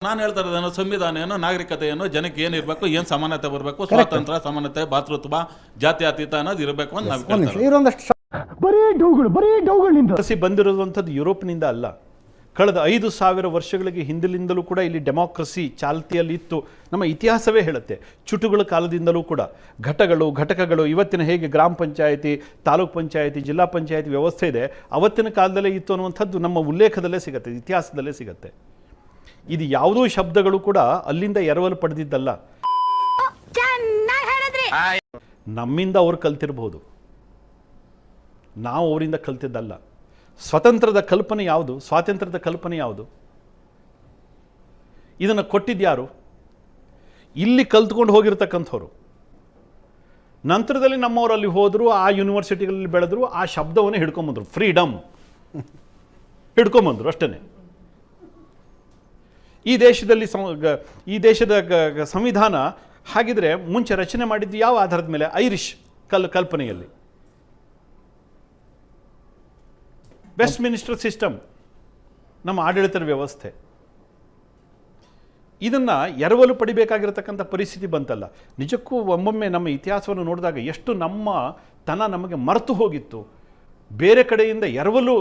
ನಾನು ಹೇಳ್ತಾ ಇರೋದೇನೋ ಸಂವಿಧಾನ ಏನೋ ನಾಗರಿಕತೆ ಏನೋ ಜನಕ್ಕೆ ಏನಿರಬೇಕು, ಏನು ಸಮಾನತೆ ಬರಬೇಕು, ಸ್ವಾತಂತ್ರ್ಯ, ಸಮಾನತೆ, ಭಾತೃತ್ವ, ಜಾತ್ಯತೀತ ಅನ್ನೋದು ಇರಬೇಕು ಅಂತ ನಾವು ಬಂದಿರುವಂಥದ್ದು ಯುರೋಪ್ನಿಂದ ಅಲ್ಲ. ಕಳೆದ 5,000 ವರ್ಷಗಳಿಗೆ ಹಿಂದಿನಿಂದಲೂ ಕೂಡ ಇಲ್ಲಿ ಡೆಮಾಕ್ರಸಿ ಚಾಲ್ತಿಯಲ್ಲಿ ಇತ್ತು. ನಮ್ಮ ಇತಿಹಾಸವೇ ಹೇಳುತ್ತೆ. ಚುಟುಗಳ ಕಾಲದಿಂದಲೂ ಕೂಡ ಘಟಕಗಳು ಇವತ್ತಿನ ಹೇಗೆ ಗ್ರಾಮ ಪಂಚಾಯಿತಿ, ತಾಲೂಕ್ ಪಂಚಾಯಿತಿ, ಜಿಲ್ಲಾ ಪಂಚಾಯಿತಿ ವ್ಯವಸ್ಥೆ ಇದೆ, ಅವತ್ತಿನ ಕಾಲದಲ್ಲೇ ಇತ್ತು ಅನ್ನುವಂಥದ್ದು ನಮ್ಮ ಉಲ್ಲೇಖದಲ್ಲೇ ಸಿಗುತ್ತೆ, ಇತಿಹಾಸದಲ್ಲೇ ಸಿಗುತ್ತೆ. ಇದು ಯಾವುದೋ ಶಬ್ದಗಳು ಕೂಡ ಅಲ್ಲಿಂದ ಎರವಲು ಪಡೆದಿದ್ದಲ್ಲ. ನಮ್ಮಿಂದ ಅವ್ರು ಕಲ್ತಿರಬಹುದು, ನಾವು ಅವರಿಂದ ಕಲ್ತಿದ್ದಲ್ಲ. ಸ್ವತಂತ್ರದ ಕಲ್ಪನೆ ಯಾವುದು? ಸ್ವಾತಂತ್ರ್ಯದ ಕಲ್ಪನೆ ಯಾವುದು? ಇದನ್ನು ಕೊಟ್ಟಿದ್ಯಾರು? ಇಲ್ಲಿ ಕಲ್ತ್ಕೊಂಡು ಹೋಗಿರ್ತಕ್ಕಂಥವ್ರು. ನಂತರದಲ್ಲಿ ನಮ್ಮವರಲ್ಲಿ ಹೋದರು, ಆ ಯೂನಿವರ್ಸಿಟಿಗಳಲ್ಲಿ ಬೆಳೆದ್ರು, ಆ ಶಬ್ದವನ್ನೇ ಹಿಡ್ಕೊಂಬಂದರು, ಫ್ರೀಡಮ್ ಹಿಡ್ಕೊಂಬಂದರು ಅಷ್ಟೇ. ಈ ದೇಶದ ಸಂವಿಧಾನ ಹಾಗಿದ್ರೆ ಮುಂಚೆ ರಚನೆ ಮಾಡಿದ್ದು ಯಾವ ಆಧಾರದ ಮೇಲೆ? ಐರಿಷ್ ಕಲ್ಪನೆಯಲ್ಲಿ ವೆಸ್ಟ್ ಮಿನಿಸ್ಟರ್ ಸಿಸ್ಟಮ್ ನಮ್ಮ ಆಡಳಿತದ ವ್ಯವಸ್ಥೆ. ಇದನ್ನು ಎರವಲು ಪಡಿಬೇಕಾಗಿರತಕ್ಕಂಥ ಪರಿಸ್ಥಿತಿ ಬಂತಲ್ಲ. ನಿಜಕ್ಕೂ ಒಮ್ಮೊಮ್ಮೆ ನಮ್ಮ ಇತಿಹಾಸವನ್ನು ನೋಡಿದಾಗ ಎಷ್ಟು ನಮಗೆ ಮರೆತು ಹೋಗಿತ್ತು. ಬೇರೆ ಕಡೆಯಿಂದ ಎರವಲು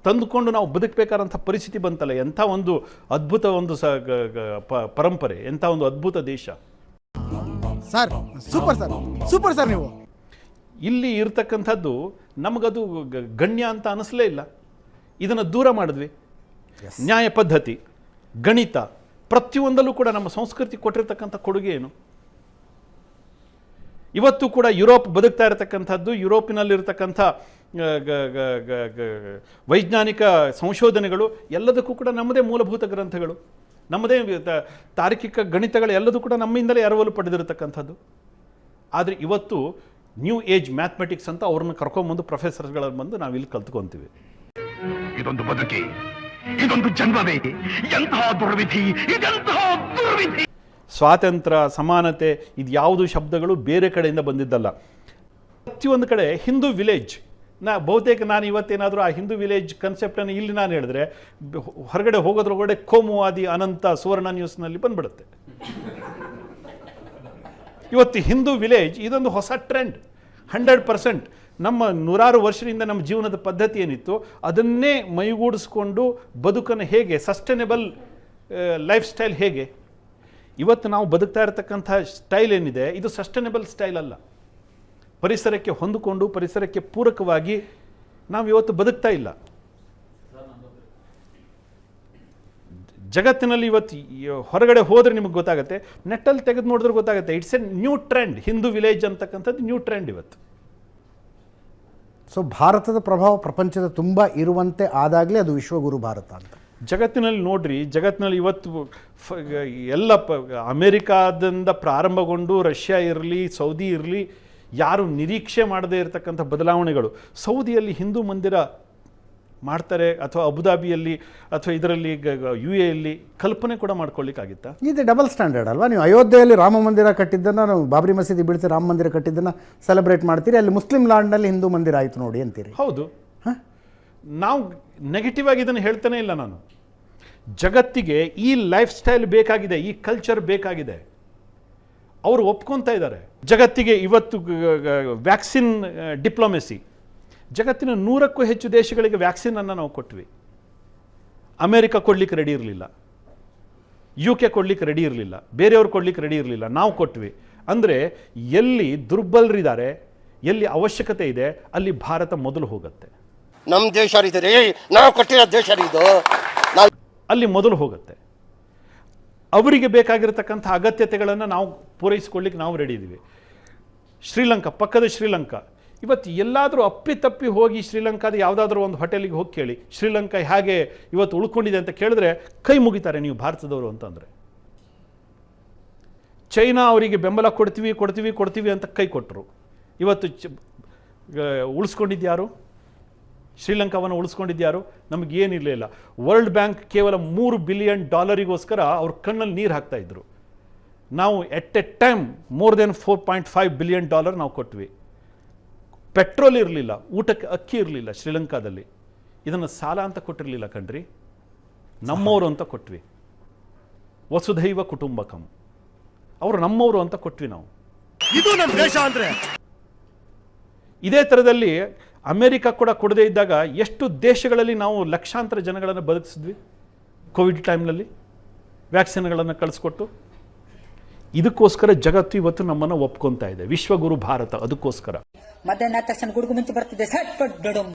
ತಂದುಕೊಂಡು ನಾವು ಬದುಕಬೇಕಾದಂಥ ಪರಿಸ್ಥಿತಿ ಬಂತಲ್ಲ. ಎಂಥ ಒಂದು ಅದ್ಭುತ ಒಂದು ಪರಂಪರೆ, ಎಂಥ ಒಂದು ಅದ್ಭುತ ದೇಶ. ಸೂಪರ್ ಸರ್ ನೀವು ಇಲ್ಲಿ ಇರ್ತಕ್ಕಂಥದ್ದು ನಮಗದು ಗಣ್ಯ ಅಂತ ಅನಿಸ್ಲೇ ಇಲ್ಲ. ಇದನ್ನು ದೂರ ಮಾಡಿದ್ವಿ. ನ್ಯಾಯ ಪದ್ಧತಿ, ಗಣಿತ, ಪ್ರತಿಯೊಂದಲ್ಲೂ ಕೂಡ ನಮ್ಮ ಸಂಸ್ಕೃತಿ ಕೊಟ್ಟಿರ್ತಕ್ಕಂಥ ಕೊಡುಗೆ ಏನು? ಇವತ್ತು ಕೂಡ ಯುರೋಪ್ ಬದುಕ್ತಾ ಇರತಕ್ಕಂಥದ್ದು, ಯುರೋಪಿನಲ್ಲಿರ್ತಕ್ಕಂಥ ವೈಜ್ಞಾನಿಕ ಸಂಶೋಧನೆಗಳು ಎಲ್ಲದಕ್ಕೂ ಕೂಡ ನಮ್ಮದೇ ಮೂಲಭೂತ ಗ್ರಂಥಗಳು, ನಮ್ಮದೇ ತಾರ್ಕಿಕ ಗಣಿತಗಳು ಎಲ್ಲದೂ ಕೂಡ ನಮ್ಮಿಂದಲೇ ಎರವಲು ಪಡೆದಿರತಕ್ಕಂಥದ್ದು. ಆದರೆ ಇವತ್ತು ನ್ಯೂ ಏಜ್ ಮ್ಯಾಥಮೆಟಿಕ್ಸ್ ಅಂತ ಅವ್ರನ್ನ ಕರ್ಕೊಂಬಂದು ಪ್ರೊಫೆಸರ್ಗಳನ್ನು ಬಂದು ನಾವಿಲ್ಲಿ ಕಲ್ತ್ಕೊಂತೀವಿ. ಇದೊಂದು ಬದುಕಿ, ಇದೊಂದು ಜನ್ಮವೇ, ಎಂತಹ ದುರ್ವಿಧಿ, ಇದೆಂತಹ ದುರ್ವಿಧಿ. ಸ್ವಾತಂತ್ರ್ಯ, ಸಮಾನತೆ, ಇದು ಯಾವುದು ಶಬ್ದಗಳು ಬೇರೆ ಕಡೆಯಿಂದ ಬಂದಿದ್ದಲ್ಲ. ಪ್ರತಿಯೊಂದು ಕಡೆ ಹಿಂದೂ ವಿಲೇಜ್, ಬಹುತೇಕ ನಾನು ಇವತ್ತೇನಾದರೂ ಆ ಹಿಂದೂ ವಿಲೇಜ್ ಕನ್ಸೆಪ್ಟನ್ನು ಇಲ್ಲಿ ನಾನು ಹೇಳಿದ್ರೆ ಹೊರಗಡೆ ಹೋಗೋದ್ರೊಳಗಡೆ ಕೋಮುವಾದಿ ಅನಂತ ಸುವರ್ಣ ನ್ಯೂಸ್ನಲ್ಲಿ ಬಂದ್ಬಿಡುತ್ತೆ. ಇವತ್ತು ಹಿಂದೂ ವಿಲೇಜ್ ಇದೊಂದು ಹೊಸ ಟ್ರೆಂಡ್. 100% ನಮ್ಮ 100 ವರ್ಷದಿಂದ ನಮ್ಮ ಜೀವನದ ಪದ್ಧತಿ ಏನಿತ್ತು ಅದನ್ನೇ ಮೈಗೂಡಿಸ್ಕೊಂಡು ಬದುಕನ್ನು ಹೇಗೆ ಸಸ್ಟೈನೇಬಲ್ ಲೈಫ್ ಸ್ಟೈಲ್ ಹೇಗೆ ಇವತ್ತು ನಾವು ಬದುಕ್ತಾ ಇರತಕ್ಕಂಥ ಸ್ಟೈಲ್ ಏನಿದೆ ಇದು ಸಸ್ಟೈನೇಬಲ್ ಸ್ಟೈಲ್ ಅಲ್ಲ. ಪರಿಸರಕ್ಕೆ ಹೊಂದಿಕೊಂಡು ಪರಿಸರಕ್ಕೆ ಪೂರಕವಾಗಿ ನಾವು ಇವತ್ತು ಬದುಕ್ತಾ ಇಲ್ಲ. ಜಗತ್ತಿನಲ್ಲಿ ಇವತ್ತು ಹೊರಗಡೆ ಹೋದರೆ ನಿಮಗೆ ಗೊತ್ತಾಗುತ್ತೆ, ನೆಟ್ಟಲ್ಲಿ ತೆಗೆದು ನೋಡಿದ್ರೆ ಗೊತ್ತಾಗುತ್ತೆ. It's A new trend. Hindu village ಅಂತಕ್ಕಂಥದ್ದು ನ್ಯೂ ಟ್ರೆಂಡ್ ಇವತ್ತು. ಸೊ ಭಾರತದ ಪ್ರಭಾವ ಪ್ರಪಂಚದ ತುಂಬ ಇರುವಂತೆ ಆದಾಗಲೇ ಅದು ವಿಶ್ವಗುರು ಭಾರತ ಅಂತ. ಜಗತ್ತಿನಲ್ಲಿ ನೋಡ್ರಿ, ಜಗತ್ತಿನಲ್ಲಿ ಇವತ್ತು ಎಲ್ಲ ಅಮೇರಿಕಾದಿಂದ ಪ್ರಾರಂಭಗೊಂಡು ರಷ್ಯಾ ಇರಲಿ, ಸೌದಿ ಇರಲಿ, ಯಾರು ನಿರೀಕ್ಷೆ ಮಾಡದೇ ಇರತಕ್ಕಂಥ ಬದಲಾವಣೆಗಳು. ಸೌದಿಯಲ್ಲಿ ಹಿಂದೂ ಮಂದಿರ ಮಾಡ್ತಾರೆ, ಅಥವಾ ಅಬುದಾಬಿಯಲ್ಲಿ ಅಥವಾ ಇದರಲ್ಲಿ UAEಯಲ್ಲಿ ಕಲ್ಪನೆ ಕೂಡ ಮಾಡ್ಕೊಳ್ಳಿಕ್ಕಾಗಿತ್ತಾ? ಇದು ಡಬಲ್ ಸ್ಟ್ಯಾಂಡರ್ಡ್ ಅಲ್ವಾ? ನೀವು ಅಯೋಧ್ಯೆಯಲ್ಲಿ ರಾಮ ಮಂದಿರ ಕಟ್ಟಿದ್ದನ್ನು, ನಾವು ಬಾಬ್ರಿ ಮಸೀದಿ ಬೀಳ್ತೀವಿ, ರಾಮ ಮಂದಿರ ಕಟ್ಟಿದ್ದನ್ನು ಸೆಲೆಬ್ರೇಟ್ ಮಾಡ್ತೀರಿ, ಅಲ್ಲಿ ಮುಸ್ಲಿಂ ಲ್ಯಾಂಡ್ನಲ್ಲಿ ಹಿಂದೂ ಮಂದಿರ ಆಯಿತು ನೋಡಿ ಅಂತೀರಿ. ಹೌದು, ನಾವು ನೆಗೆಟಿವ್ ಆಗಿ ಇದನ್ನು ಹೇಳ್ತಾನೆ ಇಲ್ಲ ನಾನು. ಜಗತ್ತಿಗೆ ಈ ಲೈಫ್ ಸ್ಟೈಲ್ ಬೇಕಾಗಿದೆ, ಈ ಕಲ್ಚರ್ ಬೇಕಾಗಿದೆ, ಅವರು ಒಪ್ಕೊತಾ ಇದ್ದಾರೆ. ಜಗತ್ತಿಗೆ ಇವತ್ತು ವ್ಯಾಕ್ಸಿನ್ ಡಿಪ್ಲೊಮೆಸಿ, ಜಗತ್ತಿನ 100ಕ್ಕೂ ಹೆಚ್ಚು ದೇಶಗಳಿಗೆ ವ್ಯಾಕ್ಸಿನನ್ನು ನಾವು ಕೊಟ್ವಿ. ಅಮೇರಿಕ ಕೊಡ್ಲಿಕ್ಕೆ ರೆಡಿ ಇರಲಿಲ್ಲ, UK ಕೊಡ್ಲಿಕ್ಕೆ ರೆಡಿ ಇರಲಿಲ್ಲ, ಬೇರೆಯವ್ರು ಕೊಡ್ಲಿಕ್ಕೆ ರೆಡಿ ಇರಲಿಲ್ಲ, ನಾವು ಕೊಟ್ವಿ. ಅಂದರೆ ಎಲ್ಲಿ ದುರ್ಬಲರಿದ್ದಾರೆ, ಎಲ್ಲಿ ಅವಶ್ಯಕತೆ ಇದೆ, ಅಲ್ಲಿ ಭಾರತ ಮೊದಲು ಹೋಗುತ್ತೆ. ನಮ್ಮ ದೇಶ ರೀ, ನಾವು ಕಟ್ಟಿರೋ ದೇಶ ಇದು, ಅಲ್ಲಿ ಮೊದಲು ಹೋಗುತ್ತೆ. ಅವರಿಗೆ ಬೇಕಾಗಿರತಕ್ಕಂಥ ಅಗತ್ಯತೆಗಳನ್ನು ನಾವು ಪೂರೈಸಿಕೊಳ್ಳಿಕ್ಕೆ ನಾವು ರೆಡಿ ಇದ್ದೀವಿ. ಶ್ರೀಲಂಕಾ, ಪಕ್ಕದ ಶ್ರೀಲಂಕಾ, ಇವತ್ತು ಎಲ್ಲಾದರೂ ಅಪ್ಪಿತಪ್ಪಿ ಹೋಗಿ ಶ್ರೀಲಂಕಾದ ಯಾವುದಾದ್ರೂ ಒಂದು ಹೋಟೆಲಿಗೆ ಹೋಗಿ ಕೇಳಿ ಶ್ರೀಲಂಕಾ ಹೇಗೆ ಇವತ್ತು ಉಳ್ಕೊಂಡಿದೆ ಅಂತ ಕೇಳಿದ್ರೆ ಕೈ ಮುಗಿತಾರೆ ನೀವು ಭಾರತದವರು ಅಂತಂದರೆ. ಚೈನಾ ಅವರಿಗೆ ಬೆಂಬಲ ಕೊಡ್ತೀವಿ ಅಂತ ಕೈ ಕೊಟ್ಟರು. ಇವತ್ತು ಉಳಿಸ್ಕೊಂಡಿದ್ಯಾರು? ಶ್ರೀಲಂಕಾವನ್ನು ಉಳಿಸ್ಕೊಂಡಿದ್ಯಾರು? ನಮಗೇನಿರಲಿಲ್ಲ. ವರ್ಲ್ಡ್ ಬ್ಯಾಂಕ್ ಕೇವಲ $3 ಬಿಲಿಯನ್ ಅವ್ರ ಕಣ್ಣಲ್ಲಿ ನೀರು ಹಾಕ್ತಾ ಇದ್ರು. ನಾವು at a time more than $4.5 billion ನಾವು ಕೊಟ್ವಿ. ಪೆಟ್ರೋಲ್ ಇರಲಿಲ್ಲ, ಊಟಕ್ಕೆ ಅಕ್ಕಿ ಇರಲಿಲ್ಲ ಶ್ರೀಲಂಕಾದಲ್ಲಿ. ಇದನ್ನು ಸಾಲ ಅಂತ ಕೊಟ್ಟಿರಲಿಲ್ಲ ಕಣ್ರಿ, ನಮ್ಮವರು ಅಂತ ಕೊಟ್ವಿ. ವಸುಧೈವ ಕುಟುಂಬಕಂ, ಅವರು ನಮ್ಮವರು ಅಂತ ಕೊಟ್ವಿ ನಾವು. ಇದು ನಮ್ಮ ದೇಶ ಅಂದ್ರೆ. ಇದೇ ಥರದಲ್ಲಿ ಅಮೆರಿಕ ಕೂಡ ಕೊಡದೇ ಇದ್ದಾಗ ಎಷ್ಟು ದೇಶಗಳಲ್ಲಿ ನಾವು ಲಕ್ಷಾಂತರ ಜನಗಳನ್ನು ಬದುಕಿಸಿದ್ವಿ ಕೋವಿಡ್ ಟೈಮ್ನಲ್ಲಿ ವ್ಯಾಕ್ಸಿನ್ಗಳನ್ನು ಕಳಿಸ್ಕೊಟ್ಟು. ಇದಕ್ಕೋಸ್ಕರ ಜಗತ್ತು ಇವತ್ತು ನಮ್ಮನ್ನು ಒಪ್ಕೊತಾ ಇದೆ, ವಿಶ್ವಗುರು ಭಾರತ. ಅದಕ್ಕೋಸ್ಕರ ಮಧ್ಯಾಹ್ನ ತಕ್ಷಣ ಗುಡುಗು ಮಿಂಚು ಬರ್ತಿದೆ, ಸಟ್ ಪಟ್ ಡೊಡಮ್.